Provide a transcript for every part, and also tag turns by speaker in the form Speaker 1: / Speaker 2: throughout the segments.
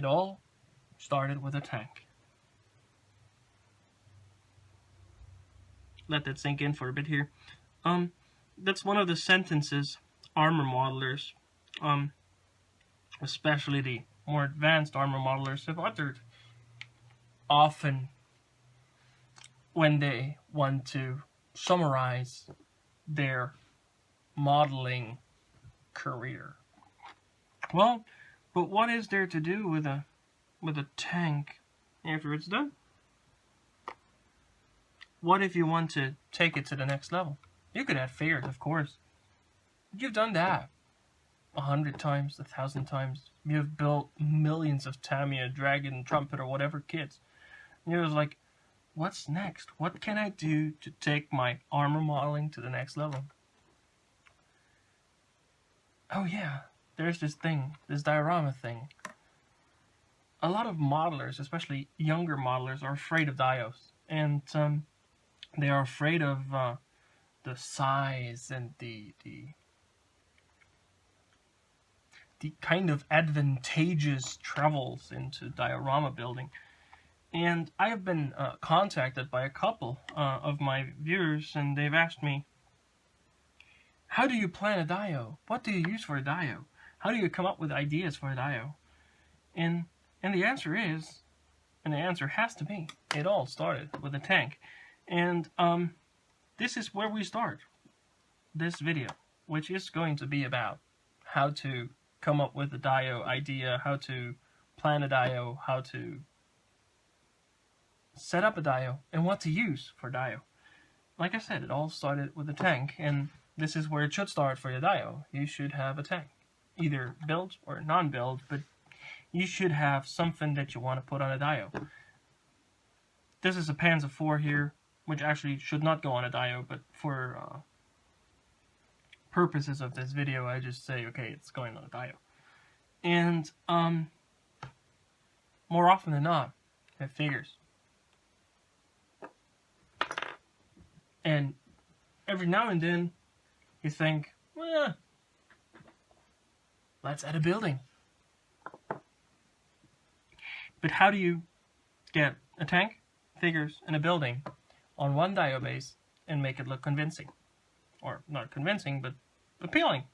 Speaker 1: it all started with a tank. Let that sink in for a bit here. That's one of the sentences armor modelers, especially the more advanced armor modelers, have uttered often when they want to summarize their modeling career. Well, but what is there to do with a tank after it's done? What if you want to take it to the next level? You could add figures, of course. You've done that 100 times, 1,000 times. You've built millions of Tamiya, Dragon, Trumpet, or whatever kits. And you're just like, what's next? What can I do to take my armor modeling to the next level? Oh yeah, there's this thing, this diorama thing. A lot of modelers, especially younger modelers, are afraid of dios. And they are afraid of the size and the kind of advantageous travels into diorama building. And I have been contacted by a couple of my viewers, and they've asked me, how do you plan a dio? What do you use for a dio? How do you come up with ideas for a dio? And the answer is, and the answer has to be, it all started with a tank. And this is where we start this video, which is going to be about how to come up with a dio idea, how to plan a dio, how to set up a dio, and what to use for dio. Like I said, it all started with a tank, and this is where it should start for your dio. You should have a tank, either built or non-built, but you should have something that you want to put on a dio. This is a Panzer IV here, which actually should not go on a dio, but for purposes of this video, I just say, okay, it's going on a dio. And more often than not, it figures. And every now and then, you think, well, let's add a building. But how do you get a tank, figures, and a building on one dio base and make it look convincing? Or not convincing, but appealing,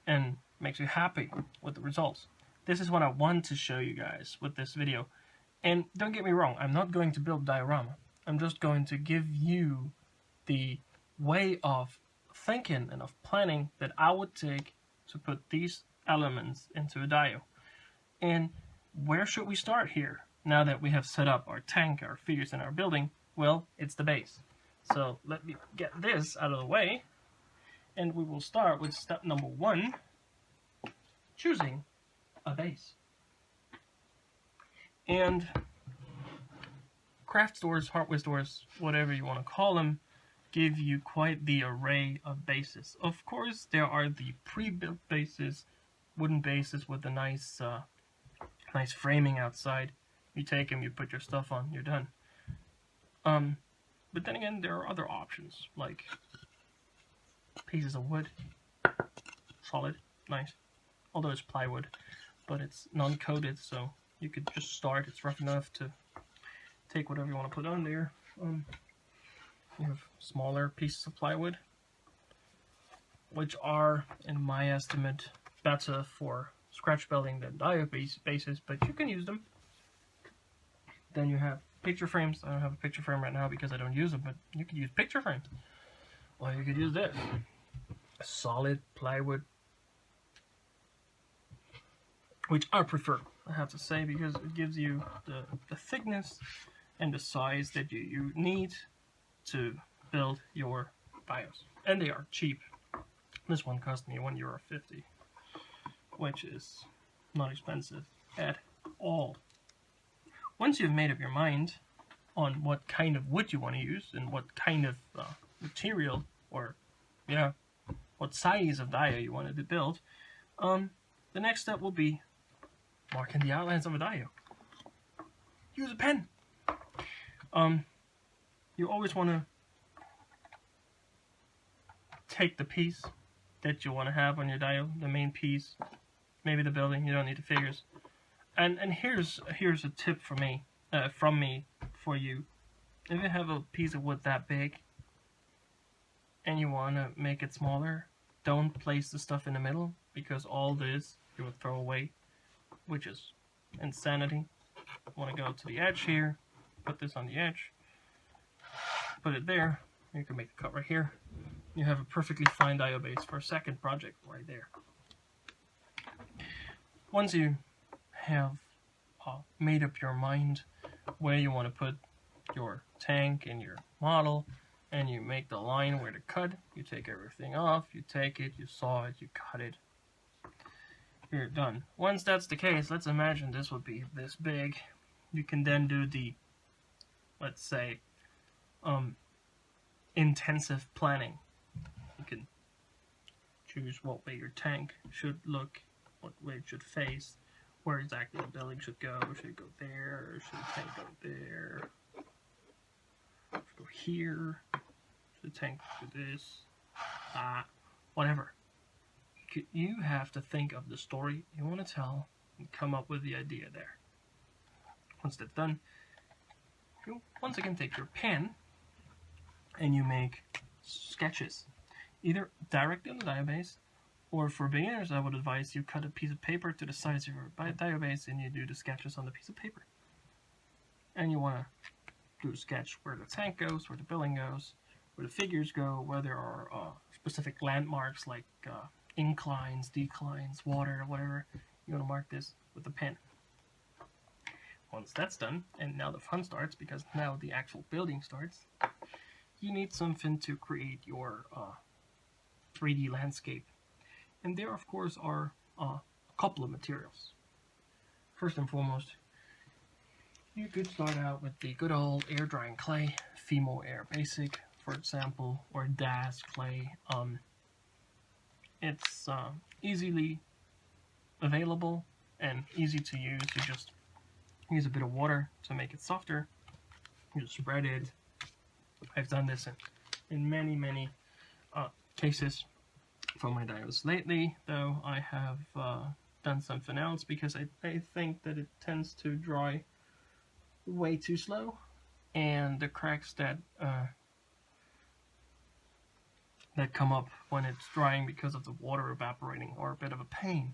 Speaker 1: and makes you happy with the results. This is what I want to show you guys with this video. And don't get me wrong, I'm not going to build diorama. I'm just going to give you the way of thinking and of planning that I would take to put these elements into a dio. And where should we start here? Now that we have set up our tank, our figures, and our building, well, it's the base. So let me get this out of the way, and we will start with step number 1, choosing a base. And craft stores, hardware stores, whatever you want to call them, give you quite the array of bases. Of course, there are the pre-built bases, wooden bases with a nice nice framing outside. You take them, you put your stuff on, you're done. But then again, there are other options, like pieces of wood, solid, nice. Although it's plywood, but it's non-coated, so you could just start. It's rough enough to take whatever you want to put on there. You have smaller pieces of plywood, which are, in my estimate, better for scratch building than dio bases, but you can use them. Then you have picture frames. I don't have a picture frame right now because I don't use them, but you could use picture frames. Or you could use this, a solid plywood, which I prefer, I have to say, because it gives you the thickness and the size that you need to build your dios. And they are cheap. This one cost me €1.50, which is not expensive at all. Once you've made up your mind on what kind of wood you want to use and what kind of material, or what size of dio you want to build, the next step will be marking the outlines of a dio. Use a pen. You always want to take the piece that you want to have on your dio, the main piece, maybe the building, you don't need the figures, And here's a tip for me, from me for you. If you have a piece of wood that big and you want to make it smaller, don't place the stuff in the middle, because all this you would throw away, which is insanity. Want to go to the edge here, put this on the edge, put it there. You can make a cut right here. You have a perfectly fine dio base for a second project right there. Once you have made up your mind where you want to put your tank and your model, and you make the line where to cut, you take everything off, you take it, you saw it, you cut it, you're done. Once that's the case, let's imagine this would be this big. You can then do the, let's say, intensive planning. You can choose what way your tank should look, what way it should face, where exactly the building should go. Should it go there, or should the tank go there? Should it go here? Should the tank do this? Whatever. You have to think of the story you want to tell and come up with the idea there. Once that's done, you once again take your pen and you make sketches, either directly on the diabase, or for beginners I would advise you cut a piece of paper to the size of your diabase and you do the sketches on the piece of paper. And you want to do a sketch where the tank goes, where the building goes, where the figures go, where there are specific landmarks like inclines, declines, water, whatever. You want to mark this with a pen. Once that's done, and now the fun starts, because now the actual building starts, you need something to create your 3D landscape. And there, of course, are a couple of materials. First and foremost, you could start out with the good old air drying clay, Fimo Air Basic, for example, or DAS clay. It's easily available and easy to use. You just use a bit of water to make it softer. You spread it. I've done this in many cases for my diodes. Lately, though, I have done something else, because I think that it tends to dry way too slow, and the cracks that come up when it's drying because of the water evaporating are a bit of a pain.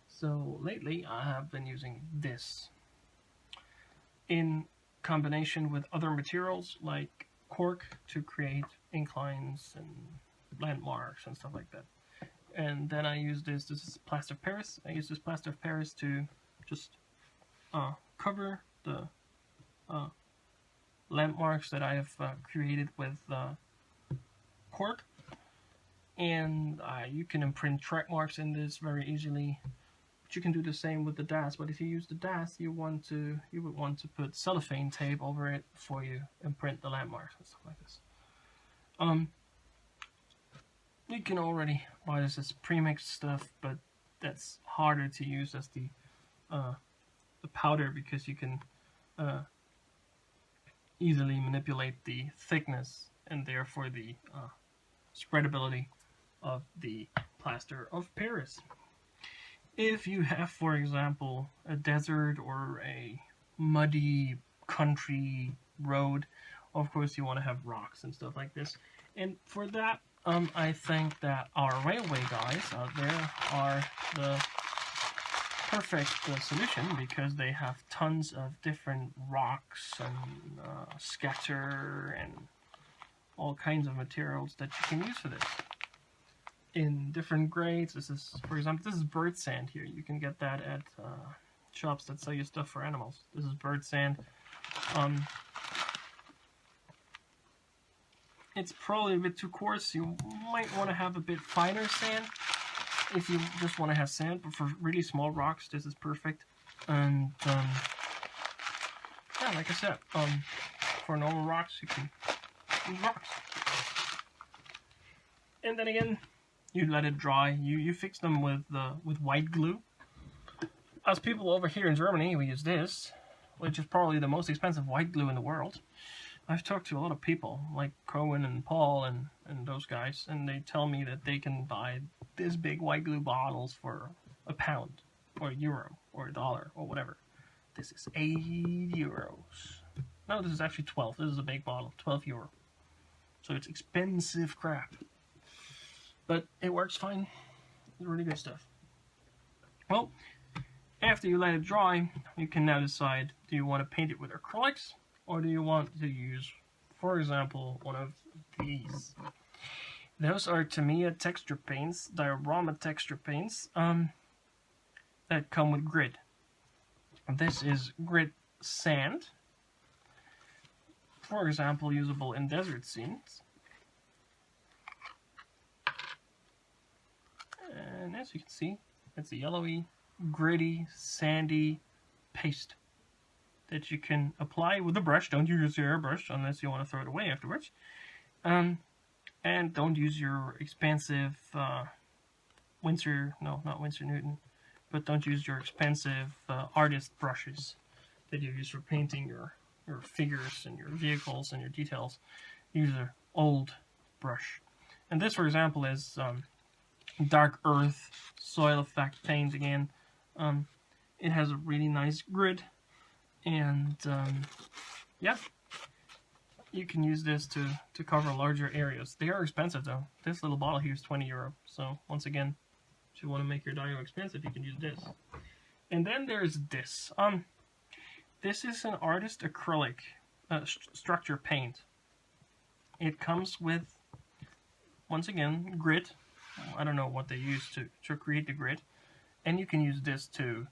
Speaker 1: So lately I have been using this in combination with other materials like cork to create inclines and landmarks and stuff like that. And then I use this is plaster of Paris. I use this plaster of Paris to just cover the landmarks that I have created with cork. And you can imprint track marks in this very easily. But you can do the same with the DAS. But if you use the DAS, you would want to put cellophane tape over it before you imprint the landmarks and stuff like this. You can already buy this as pre-mixed stuff, but that's harder to use as the powder, because you can easily manipulate the thickness and therefore the spreadability of the plaster of Paris. If you have, for example, a desert or a muddy country road, of course you want to have rocks and stuff like this. And for that, I think that our railway guys out there are the perfect solution, because they have tons of different rocks and scatter and all kinds of materials that you can use for this in different grades. This is, for example, this is bird sand here. You can get that at shops that sell you stuff for animals. This is bird sand. It's probably a bit too coarse. You might want to have a bit finer sand if you just want to have sand, but for really small rocks, this is perfect. And yeah, like I said, for normal rocks, you can use rocks. And then again, you let it dry. You fix them with white glue. As people over here in Germany, we use this, which is probably the most expensive white glue in the world. I've talked to a lot of people, like Cohen and Paul and those guys, and they tell me that they can buy this big white glue bottles for £1 or €1 or $1 or whatever. This is €8. No, this is actually 12. This is a big bottle, €12. So it's expensive crap, but it works fine. It's really good stuff. Well, after you let it dry, you can now decide, do you want to paint it with acrylics, or do you want to use, for example, one of these. Those are Tamiya texture paints, Diorama texture paints, that come with grit. This is grit sand, for example, usable in desert scenes. And as you can see, it's a yellowy, gritty, sandy paste that you can apply with a brush. Don't use your airbrush unless you want to throw it away afterwards. And don't use your expensive not Winsor Newton, but don't use your expensive artist brushes that you use for painting your figures and your vehicles and your details. Use an old brush. And this, for example, is dark earth soil effect paint again. It has a really nice grit, and yeah, you can use this to cover larger areas. They are expensive though. This little bottle here is €20. So once again, if you want to make your Dio expensive, you can use this. And then there's this. This is an artist acrylic structure paint. It comes with, once again, grit. I don't know what they use to create the grit. And you can use this to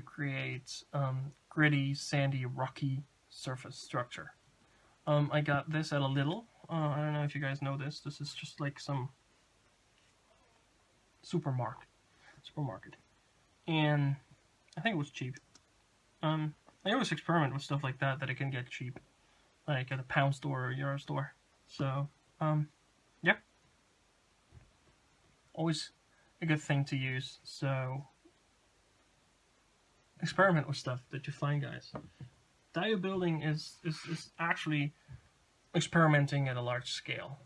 Speaker 1: create gritty, sandy, rocky surface structure. I got this at a Lidl. I don't know if you guys know this. This is just like some supermarket. And I think it was cheap. I always experiment with stuff like that I can get cheap, like at a pound store or euro store. So, yeah, always a good thing to use. So, experiment with stuff that you find, guys. Dio building is actually experimenting at a large scale.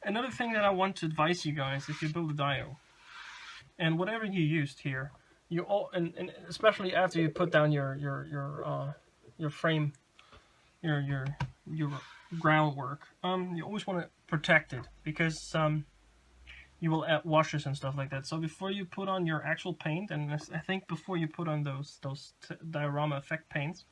Speaker 1: Another thing that I want to advise you guys, if you build a Dio, and whatever you used here, and especially after you put down your frame, your groundwork, you always want to protect it, because you will add washes and stuff like that. So before you put on your actual paint, and I think before you put on those diorama effect paints,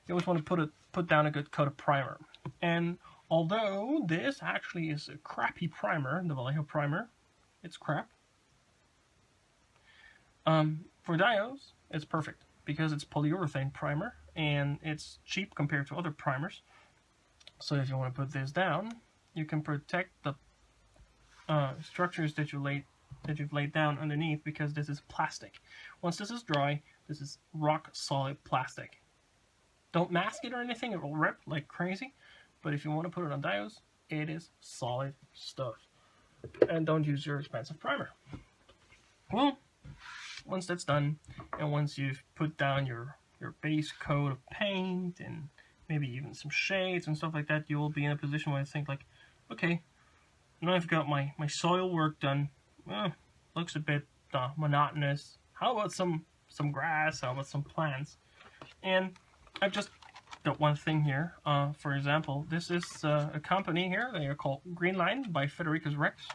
Speaker 1: you always want to put down a good coat of primer. And although this actually is a crappy primer, the Vallejo primer, it's crap. For Dios, it's perfect because it's polyurethane primer and it's cheap compared to other primers. So if you want to put this down, you can protect the structures that you've laid down underneath, because this is plastic. Once this is dry, this is rock solid plastic. Don't mask it or anything, it will rip like crazy. But if you want to put it on Dios, it is solid stuff. And don't use your expensive primer. Well, once that's done, and once you've put down your base coat of paint and maybe even some shades and stuff like that, you will be in a position where you think like, okay, now I've got my soil work done. Well, looks a bit monotonous. How about some grass? How about some plants? And I've just got one thing here. For example, this is a company here. They are called Green Line by Federico's Rex.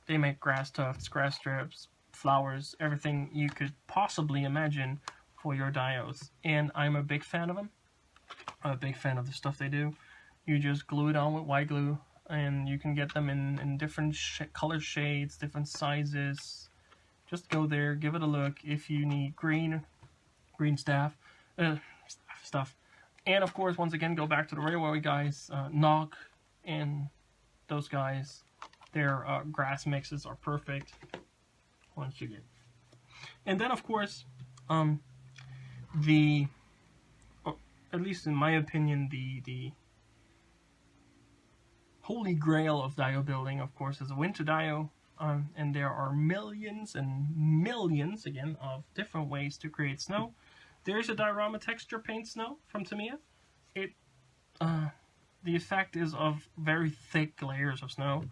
Speaker 1: They make grass tufts, grass strips, flowers, everything you could possibly imagine for your Dios. And I'm a big fan of them. I'm a big fan of the stuff they do. You just glue it on with white glue, and you can get them in different color shades, different sizes. Just go there, give it a look. If you need green stuff. And of course, once again, go back to the railway guys, Nog and those guys. Their grass mixes are perfect. Once you get, and then of course, at least in my opinion, the holy grail of Dio building, of course, is a winter Dio. And there are millions and millions, again, of different ways to create snow. There's a Diorama texture paint snow from Tamiya. The effect is of very thick layers of snow.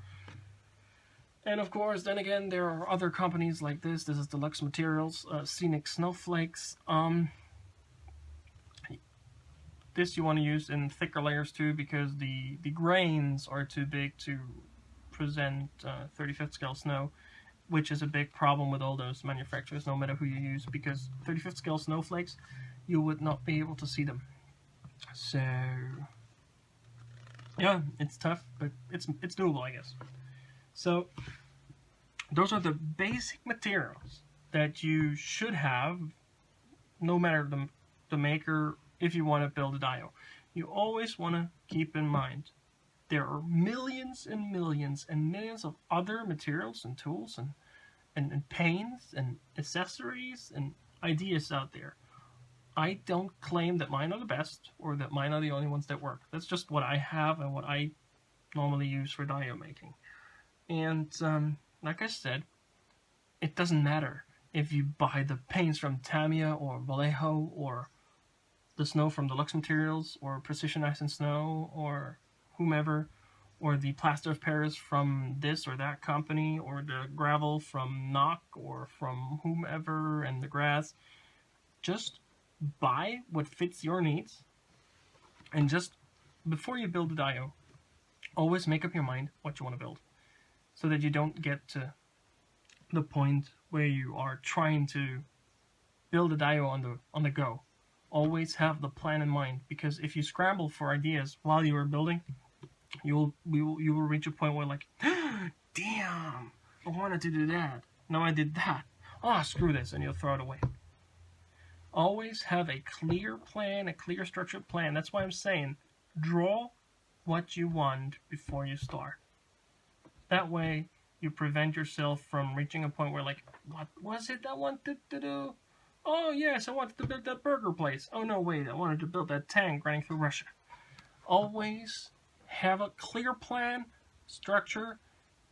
Speaker 1: And of course, then again, there are other companies like this. This is Deluxe Materials, Scenic Snowflakes. This you want to use in thicker layers too, because the grains are too big to present 35th scale snow, which is a big problem with all those manufacturers, no matter who you use, because 35th scale snowflakes, you would not be able to see them. So yeah, it's tough, but it's doable, I guess. So those are the basic materials that you should have, no matter the maker, if you want to build a dio. You always want to keep in mind there are millions and millions and millions of other materials and tools and paints and accessories and ideas out there. I don't claim that mine are the best or that mine are the only ones that work. That's just what I have and what I normally use for dio making. And like I said, it doesn't matter if you buy the paints from Tamiya or Vallejo or the snow from Deluxe Materials or Precision Ice and Snow or whomever, or the plaster of Paris from this or that company, or the gravel from Knock or from whomever, and the grass. Just buy what fits your needs, and just before you build a dio, always make up your mind what you want to build, so that you don't get to the point where you are trying to build a dio on the go. Always have the plan in mind, because if you scramble for ideas while you are building, you will reach a point where, like, damn, I wanted to do that, now I did that, oh screw this, and you'll throw it away. Always have a clear plan, a clear structured plan. That's why I'm saying draw what you want before you start. That way you prevent yourself from reaching a point where, like, what was it I wanted to do? Oh yes, I wanted to build that burger place. Oh no, wait, I wanted to build that tank running through Russia. Always have a clear plan, structure,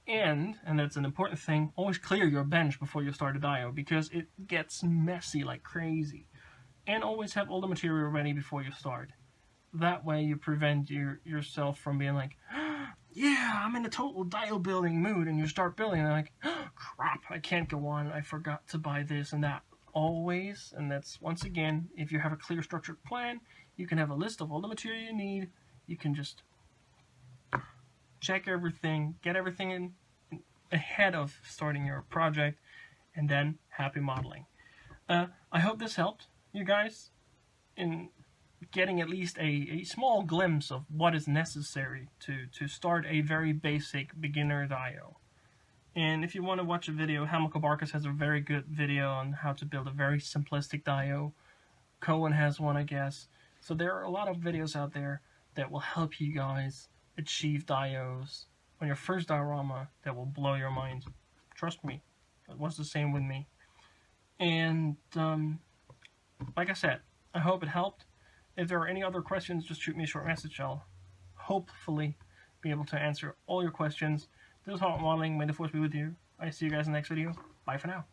Speaker 1: and that's an important thing, always clear your bench before you start a dio, because it gets messy like crazy. And always have all the material ready before you start. That way you prevent yourself from being like, yeah, I'm in a total dio building mood, and you start building and you're like, crap, I can't go on, I forgot to buy this and that. Always, and that's, once again, if you have a clear structured plan, you can have a list of all the material you need. You can just check everything, get everything in ahead of starting your project, and then happy modeling. I hope this helped you guys in getting at least a small glimpse of what is necessary to start a very basic beginner dio. And if you want to watch a video, Hamilcar Barkas has a very good video on how to build a very simplistic dio. Cohen has one, I guess. So there are a lot of videos out there that will help you guys achieve dios on your first diorama that will blow your mind. Trust me, it was the same with me. And like I said, I hope it helped. If there are any other questions, just shoot me a short message. I'll hopefully be able to answer all your questions. This is Hot Modeling. May the force be with you. I see you guys in the next video. Bye for now.